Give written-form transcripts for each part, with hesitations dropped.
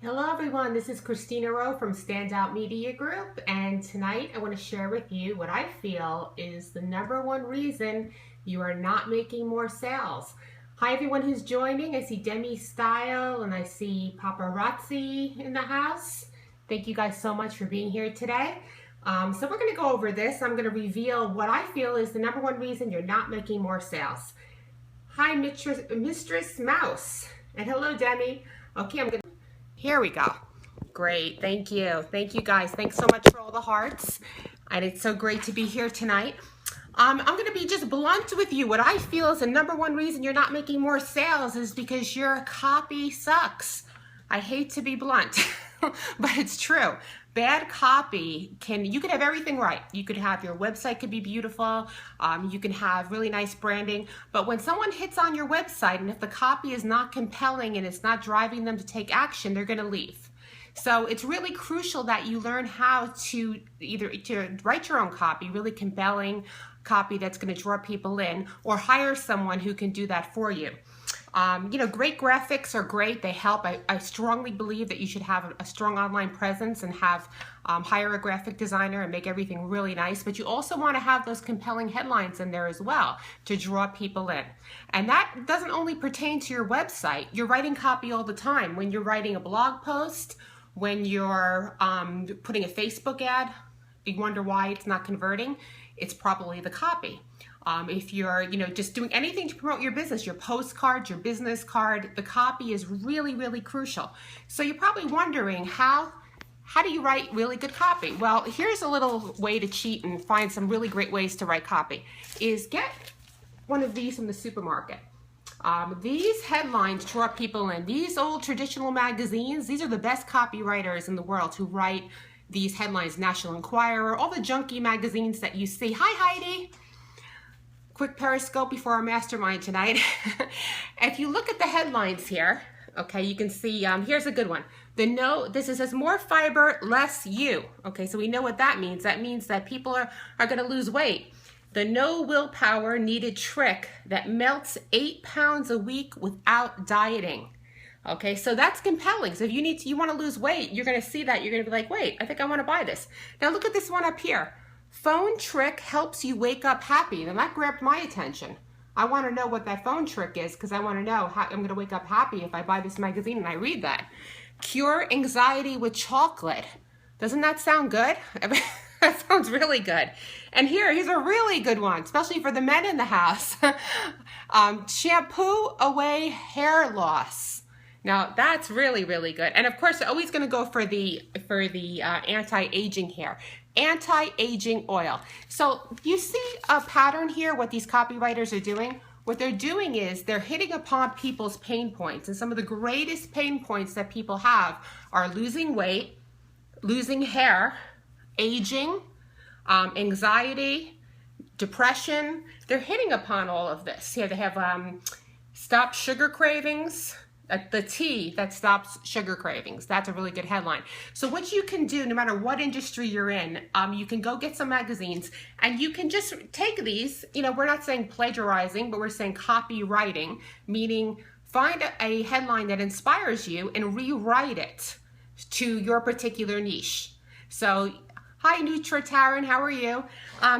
Hello everyone, this is Christina Rowe from Standout Media Group, and tonight I want to share with you what I feel is the #1 reason you are not making more sales. Hi everyone who's joining. I see Demi Style and I see Paparazzi in the house. Thank you guys so much for being here today. So we're going to go over this. I'm going to reveal what I feel is the #1 reason you're not making more sales. Hi Mistress Mouse, and hello Demi. Okay, here we go. Great, thank you. Thank you guys. Thanks so much for all the hearts. And it's so great to be here tonight. I'm going to be just blunt with you. What I feel is the #1 reason you're not making more sales is because your copy sucks. I hate to be blunt, but it's true. Bad copy you could have everything right. You could have your website could be beautiful. You can have really nice branding. But when someone hits on your website and if the copy is not compelling and it's not driving them to take action, they're going to leave. So it's really crucial that you learn how to to write your own copy, really compelling copy that's going to draw people in, or hire someone who can do that for you. Great graphics are great. They help. I strongly believe that you should have a strong online presence and hire a graphic designer and make everything really nice. But you also want to have those compelling headlines in there as well to draw people in. And that doesn't only pertain to your website. You're writing copy all the time. When you're writing a blog post, when you're putting a Facebook ad, you wonder why it's not converting. It's probably the copy. If you're, just doing anything to promote your business, your postcard, your business card, the copy is really, really crucial. So you're probably wondering how do you write really good copy? Well, here's a little way to cheat and find some really great ways to write copy. Is get one of these from the supermarket. These headlines draw people in. These old traditional magazines, these are the best copywriters in the world who write these headlines. National Enquirer, all the junky magazines that you see. Hi, Heidi. Quick Periscope before our mastermind tonight. If you look at the headlines here, okay, you can see, here's a good one. This says more fiber, less you. Okay, so we know what that means. That means that people are going to lose weight. The no willpower needed trick that melts 8 pounds a week without dieting. Okay, so that's compelling. So if you want to lose weight, you're going to see that. You're going to be like, wait, I think I want to buy this. Now look at this one up here. Phone trick helps you wake up happy. Now that grabbed my attention. I want to know what that phone trick is because I want to know how I'm going to wake up happy if I buy this magazine and I read that. Cure anxiety with chocolate. Doesn't that sound good? That sounds really good. And here's a really good one, especially for the men in the house. Shampoo away hair loss. Now that's really, really good. And of course, they're always going to go for the anti-aging hair. Anti-aging oil. So you see a pattern here, what these copywriters are doing? What they're doing is they're hitting upon people's pain points. And some of the greatest pain points that people have are losing weight, losing hair, aging, anxiety, depression. They're hitting upon all of this. Here they have stop sugar cravings. The tea that stops sugar cravings. That's a really good headline. So what you can do, no matter what industry you're in, you can go get some magazines and you can just take these, we're not saying plagiarizing, but we're saying copywriting, meaning find a headline that inspires you and rewrite it to your particular niche. So hi, Nutritarian, how are you?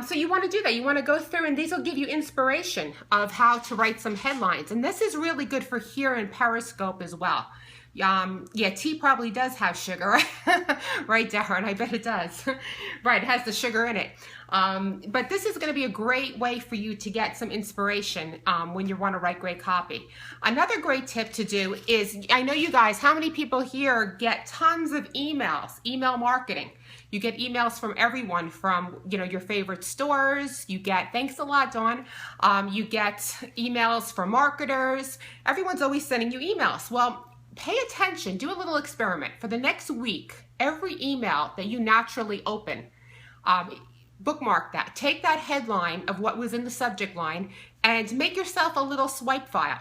So you want to do that. You want to go through, and these will give you inspiration of how to write some headlines. And this is really good for here in Periscope as well. Yeah, tea probably does have sugar, right, Darren? I bet it does. Right, it has the sugar in it. But this is going to be a great way for you to get some inspiration when you want to write great copy. Another great tip to do is, I know you guys, how many people here get tons of emails, email marketing? You get emails from everyone, from your favorite stores. You get, thanks a lot, Dawn. You get emails from marketers. Everyone's always sending you emails. Well, pay attention. Do a little experiment. For the next week, every email that you naturally open, bookmark that. Take that headline of what was in the subject line and make yourself a little swipe file.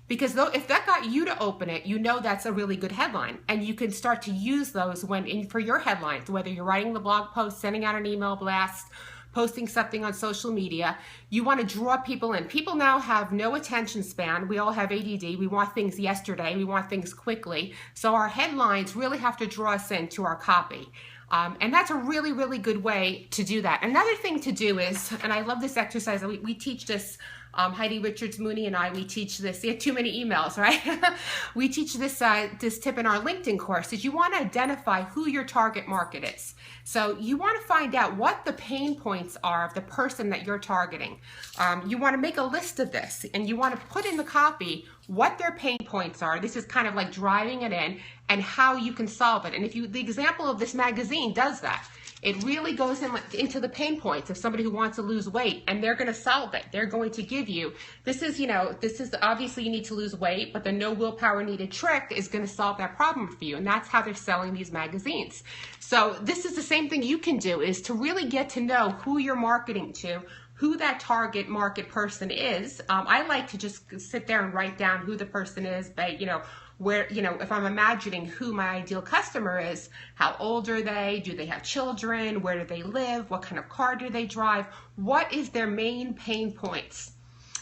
Because if that got you to open it, that's a really good headline. And you can start to use those for your headlines, whether you're writing the blog post, sending out an email blast, posting something on social media, you want to draw people in. People now have no attention span. We all have ADD. We want things yesterday. We want things quickly. So our headlines really have to draw us into our copy. And that's a really, really good way to do that. Another thing to do is, and I love this exercise, we teach this, Heidi Richards Mooney and I, we teach this. You have too many emails, right? We teach this this tip in our LinkedIn course, is you want to identify who your target market is. So you want to find out what the pain points are of the person that you're targeting. You want to make a list of this, and you want to put in the copy what their pain points are. This is kind of like driving it in, and how you can solve it. And if you, the example of this magazine does that. It really goes into the pain points of somebody who wants to lose weight, and they're going to solve it. They're going to give you, this is obviously you need to lose weight, but the no willpower needed trick is going to solve that problem for you. And that's how they're selling these magazines. So this is the same thing you can do, is to really get to know who you're marketing to, who that target market person is. I like to just sit there and write down who the person is, but where, if I'm imagining who my ideal customer is, how old are they? Do they have children? Where do they live? What kind of car do they drive? What is their main pain points?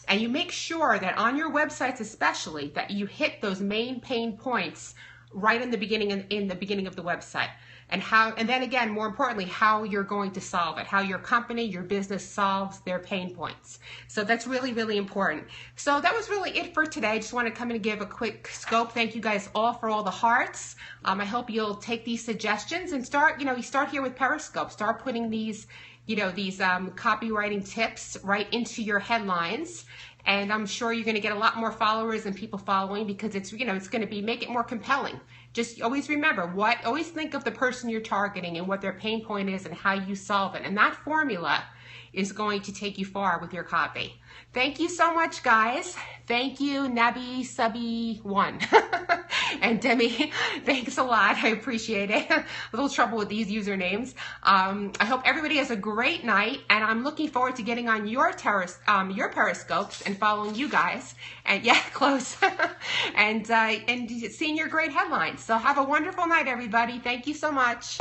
And you make sure that on your websites especially, that you hit those main pain points right in the beginning of the website. And then again, more importantly, how you're going to solve it, how your company, your business solves their pain points. So that's really, really important. So that was really it for today. I just want to come in and give a quick scope. Thank you guys all for all the hearts. I hope you'll take these suggestions and start, you start here with Periscope. Start putting these, these copywriting tips right into your headlines. And I'm sure you're going to get a lot more followers and people following, because it's, it's going to make it more compelling. Just always remember always think of the person you're targeting and what their pain point is and how you solve it. And that formula is going to take you far with your copy. Thank you so much, guys. Thank you, Nabi Subby 1. And Demi, thanks a lot. I appreciate it. A little trouble with these usernames. I hope everybody has a great night, and I'm looking forward to getting on your Periscopes and following you guys. And yeah, close. and seeing your great headlines. So have a wonderful night, everybody. Thank you so much.